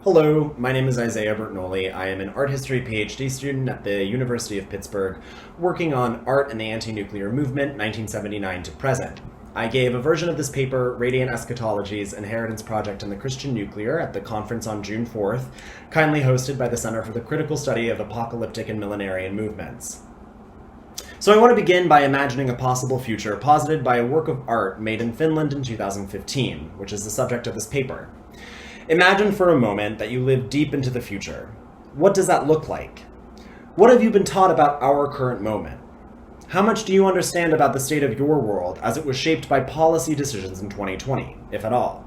Hello, my name is Isaiah Bertagnolli. I am an art history PhD student at the University of Pittsburgh, working on art and the anti-nuclear movement, 1979 to present. I gave a version of this paper, Radiant Eschatologies, Inheritance Project and the Christian Nuclear, at the conference on June 4th, kindly hosted by the Center for the Critical Study of Apocalyptic and Millenarian Movements. So I want to begin by imagining a possible future posited by a work of art made in Finland in 2015, which is the subject of this paper. Imagine for a moment that you live deep into the future. What does that look like? What have you been taught about our current moment? How much do you understand about the state of your world as it was shaped by policy decisions in 2020, if at all?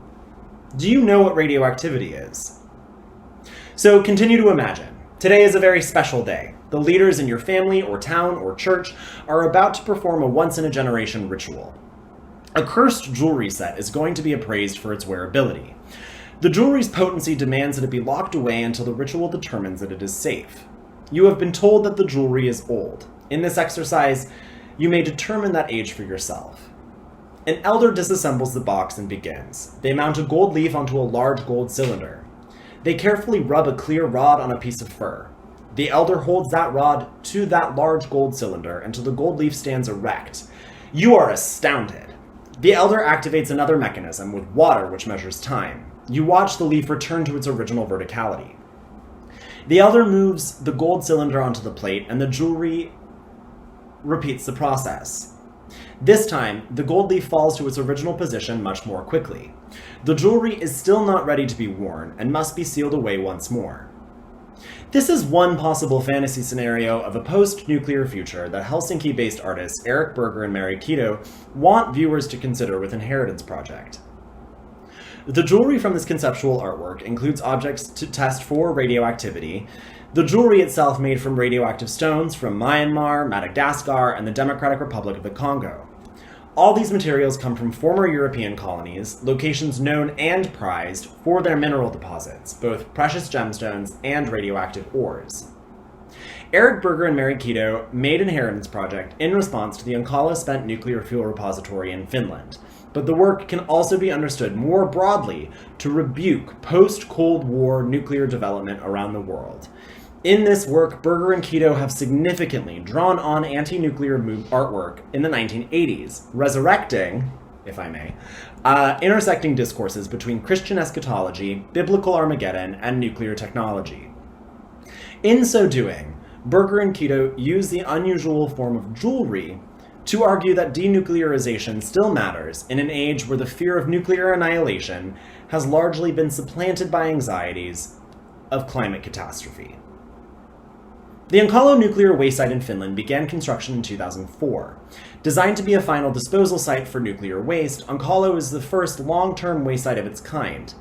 Do you know what radioactivity is? So continue to imagine. Today is a very special day. The leaders in your family or town or church are about to perform a once-in-a-generation ritual. A cursed jewelry set is going to be appraised for its wearability. The jewelry's potency demands that it be locked away until the ritual determines that it is safe. You have been told that the jewelry is old. In this exercise, you may determine that age for yourself. An elder disassembles the box and begins. They mount a gold leaf onto a large gold cylinder. They carefully rub a clear rod on a piece of fur. The elder holds that rod to that large gold cylinder until the gold leaf stands erect. You are astounded. The elder activates another mechanism with water which measures time. You watch the leaf return to its original verticality. The elder moves the gold cylinder onto the plate, and the jewelry repeats the process. This time, the gold leaf falls to its original position much more quickly. The jewelry is still not ready to be worn, and must be sealed away once more. This is one possible fantasy scenario of a post-nuclear future that Helsinki-based artists Eric Berger and Mary Keto want viewers to consider with Inheritance Project. The jewelry from this conceptual artwork includes objects to test for radioactivity, the jewelry itself made from radioactive stones from Myanmar, Madagascar, and the Democratic Republic of the Congo. All these materials come from former European colonies, locations known and prized for their mineral deposits, both precious gemstones and radioactive ores. Eric Berger and Mary Keto made Inheritance Project in response to the Onkalo Spent Nuclear Fuel Repository in Finland. But the work can also be understood more broadly to rebuke post-Cold War nuclear development around the world. In this work, Berger and Keto have significantly drawn on anti-nuclear artwork in the 1980s, resurrecting, if I may, intersecting discourses between Christian eschatology, biblical Armageddon, and nuclear technology. In so doing, Berger and Keto use the unusual form of jewelry to argue that denuclearization still matters in an age where the fear of nuclear annihilation has largely been supplanted by anxieties of climate catastrophe. The Onkalo nuclear waste site in Finland began construction in 2004. Designed to be a final disposal site for nuclear waste, Onkalo is the first long-term waste site of its kind.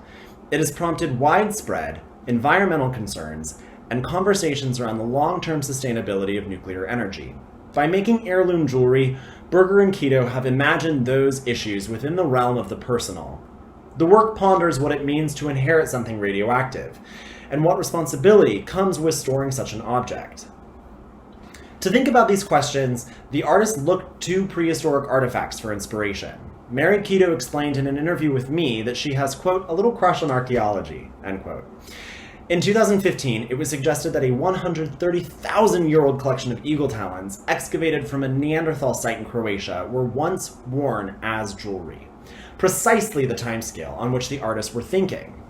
It has prompted widespread environmental concerns and conversations around the long-term sustainability of nuclear energy. By making heirloom jewelry, Berger and Keto have imagined those issues within the realm of the personal. The work ponders what it means to inherit something radioactive, and what responsibility comes with storing such an object. To think about these questions, the artist looked to prehistoric artifacts for inspiration. Mary Keto explained in an interview with me that she has, quote, a little crush on archaeology, end quote. In 2015, it was suggested that a 130,000-year-old collection of eagle talons, excavated from a Neanderthal site in Croatia, were once worn as jewelry. Precisely the timescale on which the artists were thinking.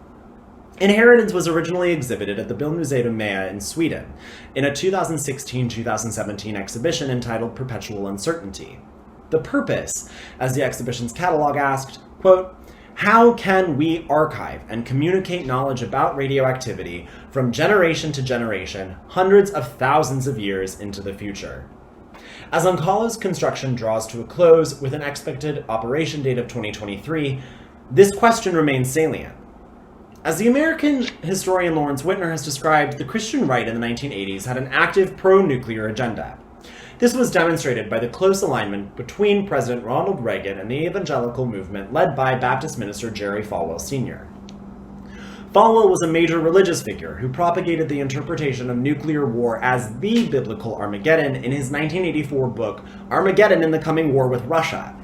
Inheritance was originally exhibited at the Bildmuseum Maya in Sweden, in a 2016-2017 exhibition entitled Perpetual Uncertainty. The purpose, as the exhibition's catalog asked, quote, how can we archive and communicate knowledge about radioactivity from generation to generation, hundreds of thousands of years into the future? As Onkalo's construction draws to a close with an expected operation date of 2023, this question remains salient. As the American historian Lawrence Whitner has described, the Christian right in the 1980s had an active pro-nuclear agenda. This was demonstrated by the close alignment between President Ronald Reagan and the evangelical movement led by Baptist minister Jerry Falwell Sr. Falwell was a major religious figure who propagated the interpretation of nuclear war as the biblical Armageddon in his 1984 book, Armageddon and the Coming War with Russia.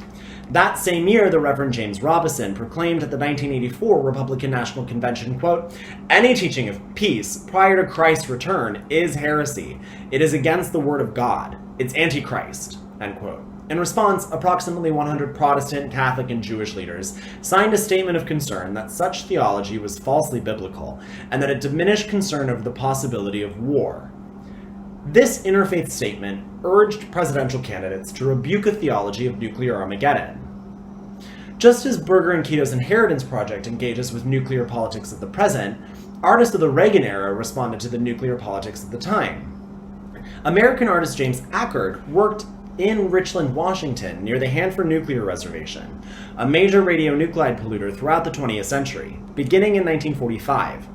That same year, the Reverend James Robison proclaimed at the 1984 Republican National Convention, quote, "Any teaching of peace prior to Christ's return is heresy. It is against the word of God. It's antichrist," end quote. In response, approximately 100 Protestant, Catholic, and Jewish leaders signed a statement of concern that such theology was falsely biblical and that it diminished concern over the possibility of war. This interfaith statement urged presidential candidates to rebuke a theology of nuclear Armageddon. Just as Berger and Keto's Inheritance Project engages with nuclear politics of the present, artists of the Reagan era responded to the nuclear politics of the time. American artist James Ackerd worked in Richland, Washington, near the Hanford Nuclear Reservation, a major radionuclide polluter throughout the 20th century, beginning in 1945.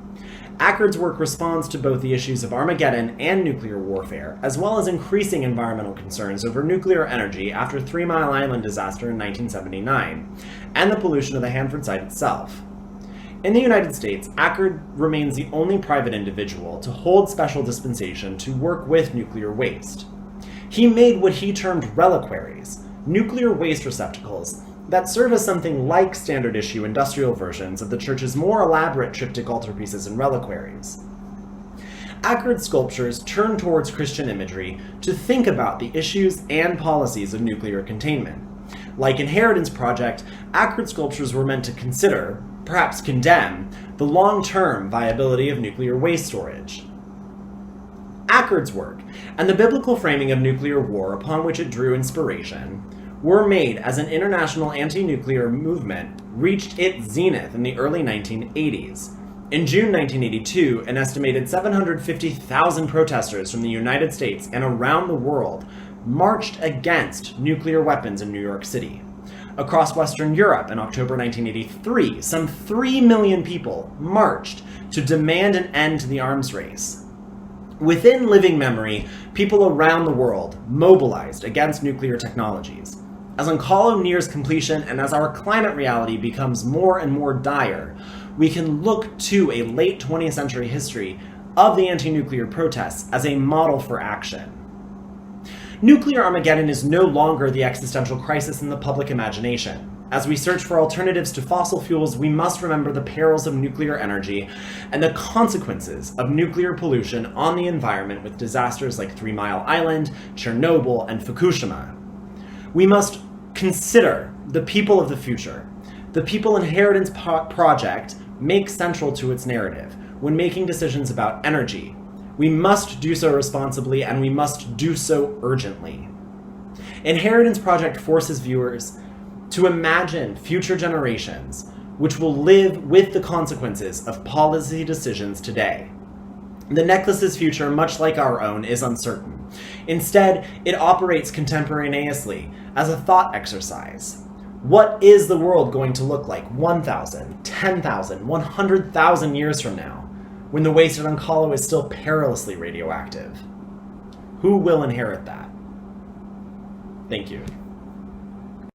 Ackerd's work responds to both the issues of Armageddon and nuclear warfare, as well as increasing environmental concerns over nuclear energy after 3 Mile Island disaster in 1979, and the pollution of the Hanford site itself. In the United States, Ackerd remains the only private individual to hold special dispensation to work with nuclear waste. He made what he termed reliquaries, nuclear waste receptacles that serve as something like standard issue industrial versions of the church's more elaborate triptych altarpieces and reliquaries. Ackerd's sculptures turn towards Christian imagery to think about the issues and policies of nuclear containment. Like Inheritance Project, Ackerd's sculptures were meant to consider, perhaps condemn, the long-term viability of nuclear waste storage. Ackerd's work, and the biblical framing of nuclear war upon which it drew inspiration, were made as an international anti-nuclear movement reached its zenith in the early 1980s. In June 1982, an estimated 750,000 protesters from the United States and around the world marched against nuclear weapons in New York City. Across Western Europe in October 1983, some 3 million people marched to demand an end to the arms race. Within living memory, people around the world mobilized against nuclear technologies. As Oncolo nears completion and as our climate reality becomes more and more dire, we can look to a late 20th century history of the anti-nuclear protests as a model for action. Nuclear Armageddon is no longer the existential crisis in the public imagination. As we search for alternatives to fossil fuels, we must remember the perils of nuclear energy and the consequences of nuclear pollution on the environment with disasters like 3 Mile Island, Chernobyl, and Fukushima. We must consider the people of the future. The People Inheritance Project makes central to its narrative when making decisions about energy. We must do so responsibly, and we must do so urgently. Inheritance Project forces viewers to imagine future generations which will live with the consequences of policy decisions today. The necklace's future, much like our own, is uncertain. Instead, it operates contemporaneously as a thought exercise. What is the world going to look like 1,000, 10,000, 100,000 years from now, when the waste at Oncolo is still perilously radioactive? Who will inherit that? Thank you.